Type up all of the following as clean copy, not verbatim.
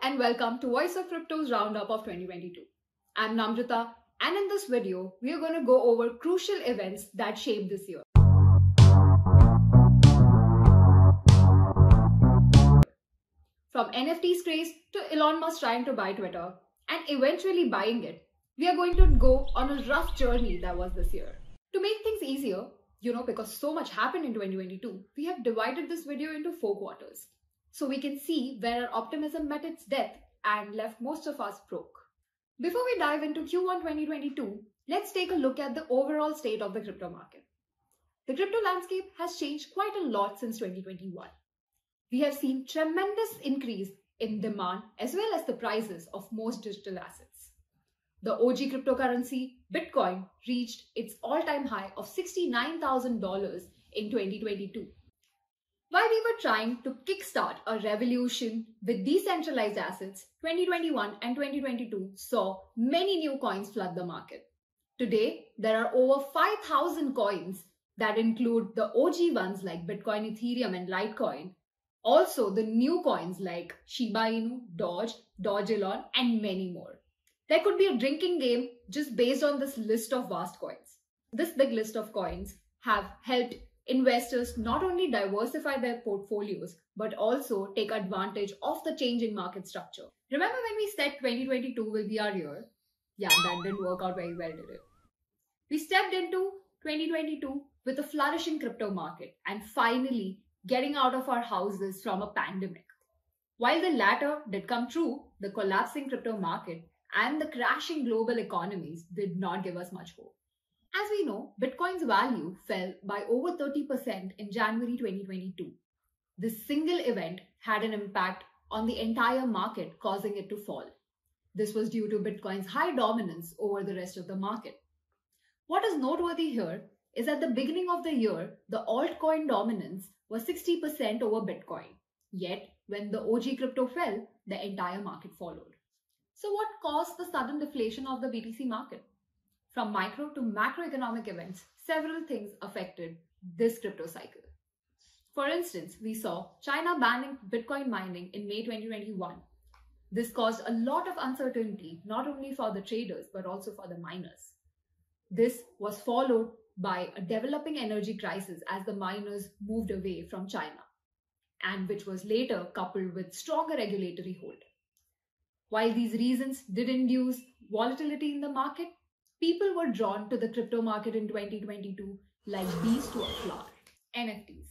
and welcome to Voice of Crypto's roundup of 2022. I'm Namrata, and in this video, we are going to go over crucial events that shaped this year. From NFTs craze to Elon Musk trying to buy Twitter and eventually buying it, we are going to go on a rough journey that was this year. To make things easier, because so much happened in 2022, we have divided this video into 4 quarters. So we can see where our optimism met its death and left most of us broke. Before we dive into Q1 2022, let's take a look at the overall state of the crypto market. The crypto landscape has changed quite a lot since 2021. We have seen tremendous increase in demand as well as the prices of most digital assets. The OG cryptocurrency, Bitcoin, reached its all-time high of $69,000 in 2022. While we were trying to kickstart a revolution with decentralized assets, 2021 and 2022 saw many new coins flood the market. Today, there are over 5,000 coins that include the OG ones like Bitcoin, Ethereum, and Litecoin. Also, the new coins like Shiba Inu, Doge Elon, and many more. There could be a drinking game just based on this list of vast coins. This big list of coins have helped investors not only diversify their portfolios, but also take advantage of the changing market structure. Remember when we said 2022 will be our year? Yeah, that didn't work out very well, did it? We stepped into 2022 with a flourishing crypto market and finally getting out of our houses from a pandemic. While the latter did come true, the collapsing crypto market and the crashing global economies did not give us much hope. As we know, Bitcoin's value fell by over 30% in January 2022. This single event had an impact on the entire market, causing it to fall. This was due to Bitcoin's high dominance over the rest of the market. What is noteworthy here is at the beginning of the year, the altcoin dominance was 60% over Bitcoin. Yet, when the OG crypto fell, the entire market followed. So what caused the sudden deflation of the BTC market? From micro to macroeconomic events, several things affected this crypto cycle. For instance, we saw China banning Bitcoin mining in May 2021. This caused a lot of uncertainty, not only for the traders, but also for the miners. This was followed by a developing energy crisis as the miners moved away from China, and which was later coupled with stronger regulatory hold. While these reasons did induce volatility in the market, people were drawn to the crypto market in 2022 like bees to a flower. NFTs.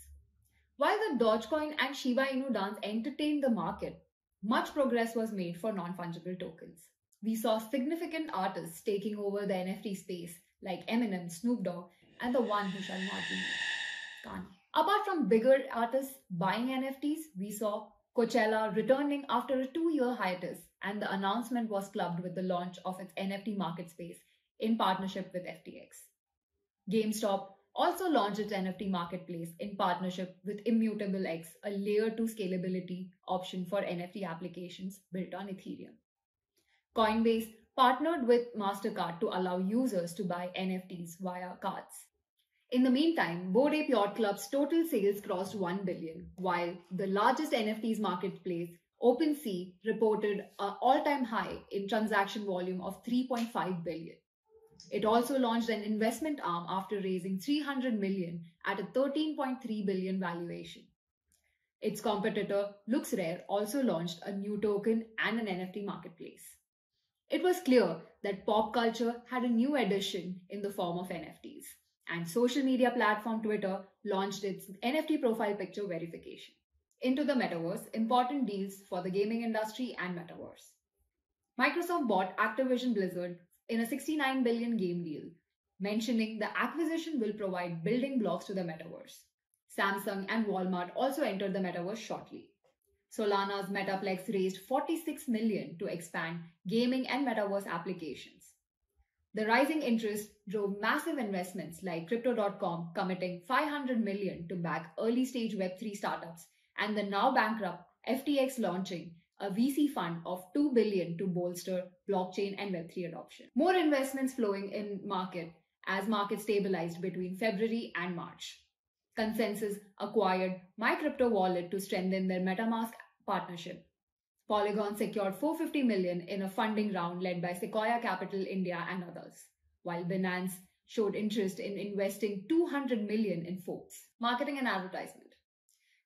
While the Dogecoin and Shiba Inu dance entertained the market, much progress was made for non-fungible tokens. We saw significant artists taking over the NFT space like Eminem, Snoop Dogg, and the one who shall not be named, Kanye. Apart from bigger artists buying NFTs, we saw Coachella returning after a 2-year hiatus, and the announcement was clubbed with the launch of its NFT market space in partnership with FTX. GameStop also launched its NFT marketplace in partnership with Immutable X, a layer 2 scalability option for NFT applications built on Ethereum. Coinbase partnered with MasterCard to allow users to buy NFTs via cards. In the meantime, Bored Ape Yacht Club's total sales crossed 1 billion, while the largest NFTs marketplace, OpenSea, reported an all-time high in transaction volume of 3.5 billion. It also launched an investment arm after raising $300 million at a $13.3 billion valuation. Its competitor, LooksRare, also launched a new token and an NFT marketplace. It was clear that pop culture had a new addition in the form of NFTs, and social media platform Twitter launched its NFT profile picture verification. Into the metaverse, important deals for the gaming industry and metaverse. Microsoft bought Activision Blizzard in a $69 billion game deal, mentioning the acquisition will provide building blocks to the metaverse. Samsung and Walmart also entered the metaverse shortly. Solana's Metaplex raised $46 million to expand gaming and metaverse applications. The rising interest drove massive investments like Crypto.com committing $500 million to back early-stage Web3 startups, and the now bankrupt FTX launching a VC fund of $2 billion to bolster blockchain and Web3 adoption. More investments flowing in market as market stabilized between February and March. Consensus acquired My Crypto Wallet to strengthen their MetaMask partnership. Polygon secured $450 million in a funding round led by Sequoia Capital India and others, while Binance showed interest in investing $200 million in Forbes. Marketing and advertisement.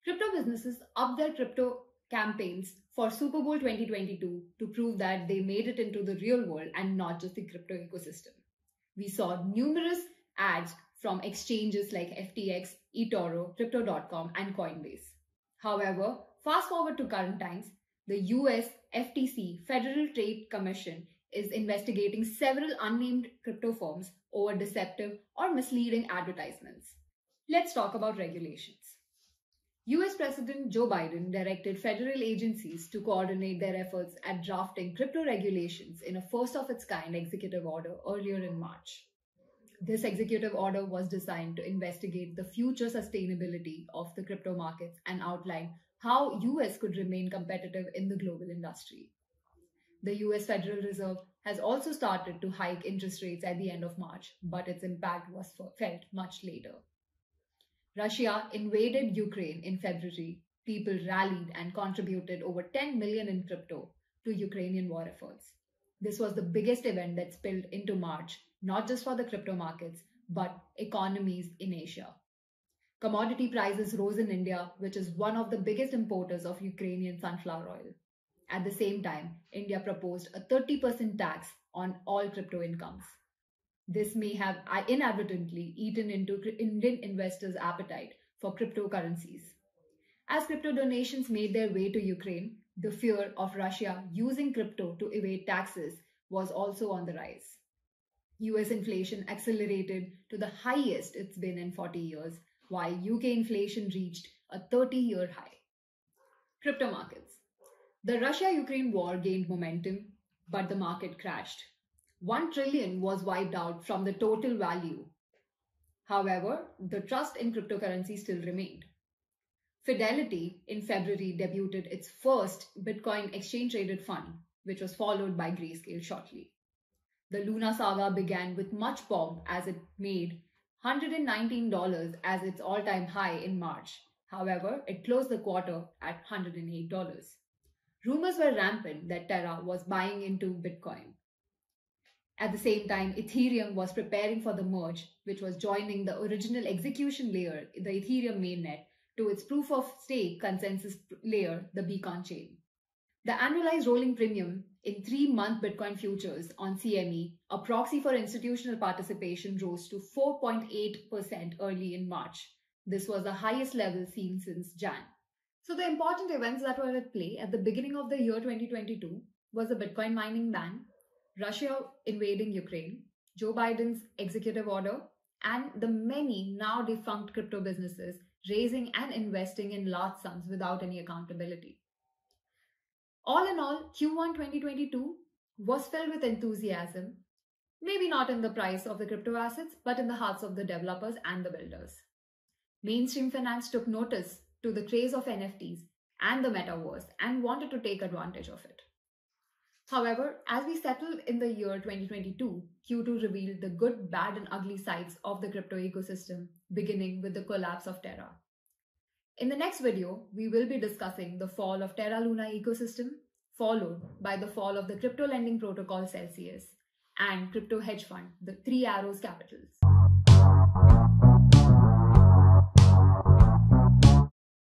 Crypto businesses upped their crypto campaigns for Super Bowl 2022 to prove that they made it into the real world and not just the crypto ecosystem. We saw numerous ads from exchanges like FTX, eToro, Crypto.com, and Coinbase. However, fast forward to current times, the US FTC, Federal Trade Commission, is investigating several unnamed crypto firms over deceptive or misleading advertisements. Let's talk about regulations. US President Joe Biden directed federal agencies to coordinate their efforts at drafting crypto regulations in a first-of-its-kind executive order earlier in March. This executive order was designed to investigate the future sustainability of the crypto markets and outline how US could remain competitive in the global industry. The US Federal Reserve has also started to hike interest rates at the end of March, but its impact was felt much later. Russia invaded Ukraine in February. People rallied and contributed over $10 million in crypto to Ukrainian war efforts. This was the biggest event that spilled into March, not just for the crypto markets, but economies in Asia. Commodity prices rose in India, which is one of the biggest importers of Ukrainian sunflower oil. At the same time, India proposed a 30% tax on all crypto incomes. This may have inadvertently eaten into Indian investors' appetite for cryptocurrencies. As crypto donations made their way to Ukraine, the fear of Russia using crypto to evade taxes was also on the rise. US inflation accelerated to the highest it's been in 40 years, while UK inflation reached a 30-year high. Crypto markets. The Russia-Ukraine war gained momentum, but the market crashed. $1 trillion was wiped out from the total value. However, the trust in cryptocurrency still remained. Fidelity in February debuted its first Bitcoin exchange-traded fund, which was followed by Grayscale shortly. The Luna saga began with much pomp as it made $119 as its all-time high in March. However, it closed the quarter at $108. Rumors were rampant that Terra was buying into Bitcoin. At the same time, Ethereum was preparing for the merge, which was joining the original execution layer, the Ethereum mainnet, to its proof-of-stake consensus layer, the Beacon chain. The annualized rolling premium in 3-month Bitcoin futures on CME, a proxy for institutional participation, rose to 4.8% early in March. This was the highest level seen since Jan. So the important events that were at play at the beginning of the year 2022 was the Bitcoin mining ban, Russia invading Ukraine, Joe Biden's executive order, and the many now defunct crypto businesses raising and investing in large sums without any accountability. All in all, Q1 2022 was filled with enthusiasm, maybe not in the price of the crypto assets, but in the hearts of the developers and the builders. Mainstream finance took notice to the craze of NFTs and the metaverse and wanted to take advantage of it. However, as we settled in the year 2022, Q2 revealed the good, bad, and ugly sides of the crypto ecosystem, beginning with the collapse of Terra. In the next video, we will be discussing the fall of Terra Luna ecosystem, followed by the fall of the crypto lending protocol Celsius and crypto hedge fund, the Three Arrows Capitals.